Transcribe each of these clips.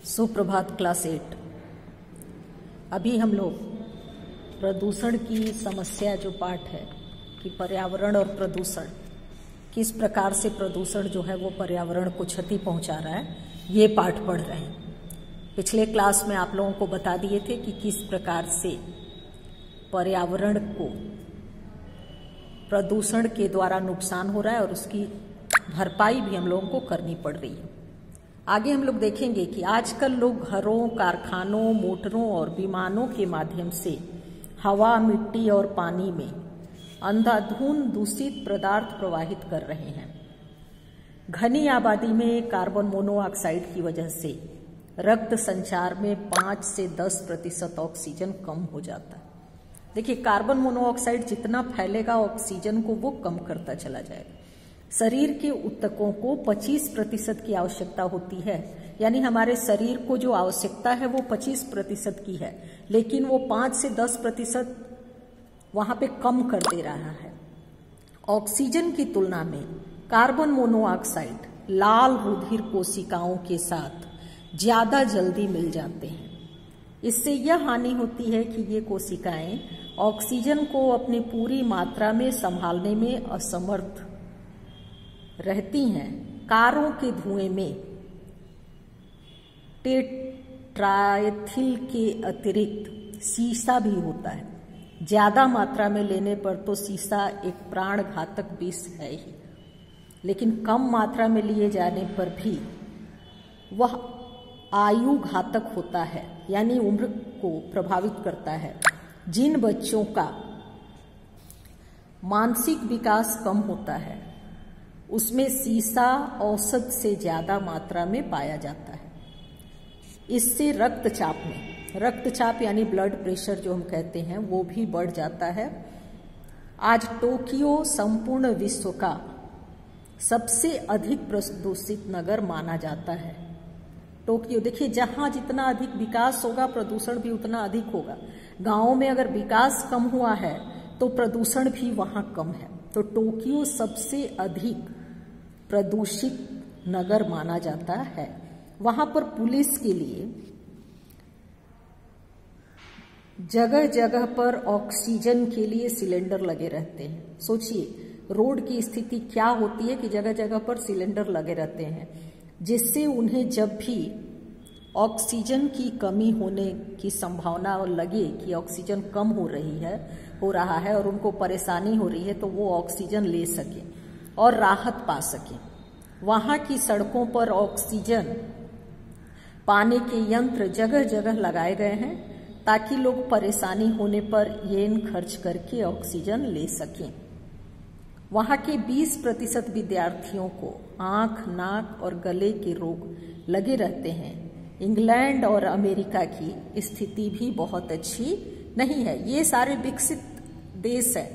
सुप्रभात क्लास 8। अभी हम लोग प्रदूषण की समस्या जो पाठ है कि पर्यावरण और प्रदूषण किस प्रकार से प्रदूषण जो है वो पर्यावरण को क्षति पहुंचा रहा है, ये पाठ पढ़ रहे हैं। पिछले क्लास में आप लोगों को बता दिए थे कि किस प्रकार से पर्यावरण को प्रदूषण के द्वारा नुकसान हो रहा है और उसकी भरपाई भी हम लोगों को करनी पड़ रही है। आगे हम लोग देखेंगे कि आजकल लोग घरों, कारखानों, मोटरों और विमानों के माध्यम से हवा, मिट्टी और पानी में अंधाधुंध दूषित पदार्थ प्रवाहित कर रहे हैं। घनी आबादी में कार्बन मोनोऑक्साइड की वजह से रक्त संचार में 5 से 10% ऑक्सीजन कम हो जाता है। देखिए, कार्बन मोनोऑक्साइड जितना फैलेगा ऑक्सीजन को वो कम करता चला जाएगा। शरीर के ऊतकों को 25% की आवश्यकता होती है, यानी हमारे शरीर को जो आवश्यकता है वो 25% की है, लेकिन वो 5 से 10% वहां पे कम कर दे रहा है। ऑक्सीजन की तुलना में कार्बन मोनोऑक्साइड लाल रुधिर कोशिकाओं के साथ ज्यादा जल्दी मिल जाते हैं। इससे यह हानि होती है कि ये कोशिकाएं ऑक्सीजन को अपनी पूरी मात्रा में संभालने में असमर्थ रहती हैं। कारों के धुएं में टेट्राएथिल के अतिरिक्त सीसा भी होता है। ज्यादा मात्रा में लेने पर तो सीसा एक प्राण घातक विष है ही, लेकिन कम मात्रा में लिए जाने पर भी वह आयु घातक होता है, यानी उम्र को प्रभावित करता है। जिन बच्चों का मानसिक विकास कम होता है उसमें सीसा औसत से ज्यादा मात्रा में पाया जाता है। इससे रक्तचाप यानी ब्लड प्रेशर जो हम कहते हैं वो भी बढ़ जाता है। आज टोक्यो संपूर्ण विश्व का सबसे अधिक प्रदूषित नगर माना जाता है। टोक्यो, देखिए, जहां जितना अधिक विकास होगा प्रदूषण भी उतना अधिक होगा। गांवों में अगर विकास कम हुआ है तो प्रदूषण भी वहां कम है। तो टोक्यो सबसे अधिक प्रदूषित नगर माना जाता है। वहां पर पुलिस के लिए जगह जगह पर ऑक्सीजन के लिए सिलेंडर लगे रहते हैं। सोचिए रोड की स्थिति क्या होती है कि जगह जगह पर सिलेंडर लगे रहते हैं, जिससे उन्हें जब भी ऑक्सीजन की कमी होने की संभावना लगे कि ऑक्सीजन कम हो रहा है और उनको परेशानी हो रही है, तो वो ऑक्सीजन ले सके और राहत पा सके। वहां की सड़कों पर ऑक्सीजन पाने के यंत्र जगह जगह लगाए गए हैं ताकि लोग परेशानी होने पर येन खर्च करके ऑक्सीजन ले सकें। वहां के 20% विद्यार्थियों को आंख, नाक और गले के रोग लगे रहते हैं। इंग्लैंड और अमेरिका की स्थिति भी बहुत अच्छी नहीं है। ये सारे विकसित देश हैं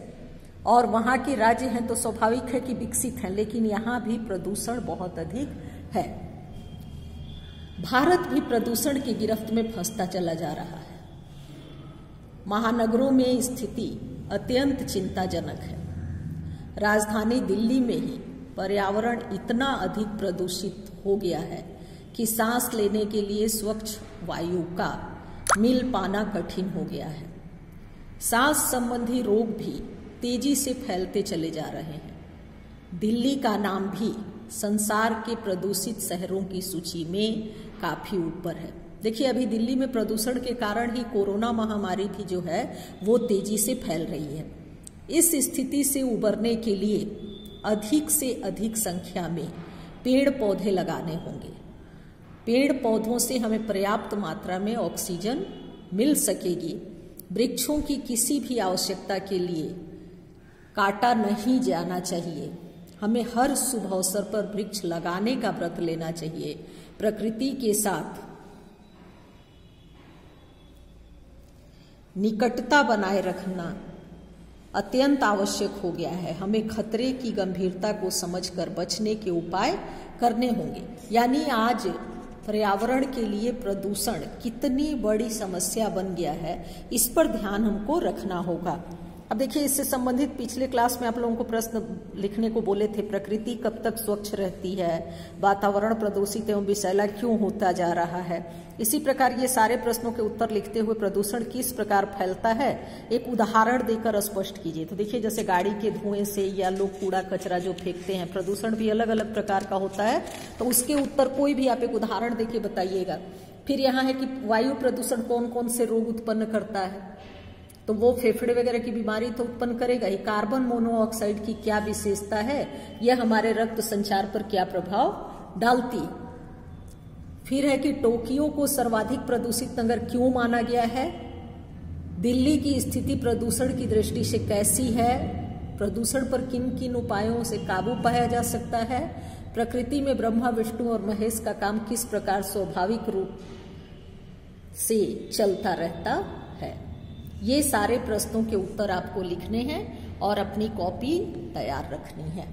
और वहां के राज्य हैं तो स्वाभाविक है कि विकसित हैं, लेकिन यहाँ भी प्रदूषण बहुत अधिक है। भारत भी प्रदूषण की गिरफ्त में फंसता चला जा रहा है। महानगरों में स्थिति अत्यंत चिंताजनक है। राजधानी दिल्ली में ही पर्यावरण इतना अधिक प्रदूषित हो गया है कि सांस लेने के लिए स्वच्छ वायु का मिल पाना कठिन हो गया है। सांस संबंधी रोग भी तेजी से फैलते चले जा रहे हैं। दिल्ली का नाम भी संसार के प्रदूषित शहरों की सूची में काफी ऊपर है। देखिए, अभी दिल्ली में प्रदूषण के कारण ही कोरोना महामारी भी जो है वो तेजी से फैल रही है। इस स्थिति से उबरने के लिए अधिक से अधिक संख्या में पेड़ पौधे लगाने होंगे। पेड़ पौधों से हमें पर्याप्त मात्रा में ऑक्सीजन मिल सकेगी। वृक्षों की किसी भी आवश्यकता के लिए काटा नहीं जाना चाहिए। हमें हर शुभ अवसर पर वृक्ष लगाने का व्रत लेना चाहिए। प्रकृति के साथ निकटता बनाए रखना अत्यंत आवश्यक हो गया है। हमें खतरे की गंभीरता को समझकर बचने के उपाय करने होंगे। यानी आज पर्यावरण के लिए प्रदूषण कितनी बड़ी समस्या बन गया है, इस पर ध्यान हमको रखना होगा। अब देखिए, इससे संबंधित पिछले क्लास में आप लोगों को प्रश्न लिखने को बोले थे। प्रकृति कब तक स्वच्छ रहती है, वातावरण प्रदूषित एवं विषैला क्यों होता जा रहा है। इसी प्रकार ये सारे प्रश्नों के उत्तर लिखते हुए प्रदूषण किस प्रकार फैलता है एक उदाहरण देकर स्पष्ट कीजिए। तो देखिए, जैसे गाड़ी के धुएं से या लोग कूड़ा कचरा जो फेंकते हैं, प्रदूषण भी अलग अलग प्रकार का होता है, तो उसके उत्तर कोई भी आप एक उदाहरण देके बताइएगा। फिर यहाँ है कि वायु प्रदूषण कौन कौन से रोग उत्पन्न करता है, तो वो फेफड़े वगैरह की बीमारी तो उत्पन्न करेगा ही। कार्बन मोनोऑक्साइड की क्या विशेषता है, यह हमारे रक्त संचार पर क्या प्रभाव डालती। फिर है कि टोक्यो को सर्वाधिक प्रदूषित नगर क्यों माना गया है, दिल्ली की स्थिति प्रदूषण की दृष्टि से कैसी है, प्रदूषण पर किन किन उपायों से काबू पाया जा सकता है, प्रकृति में ब्रह्मा विष्णु और महेश का काम किस प्रकार स्वाभाविक रूप से चलता रहता है। ये सारे प्रश्नों के उत्तर आपको लिखने हैं और अपनी कॉपी तैयार रखनी है।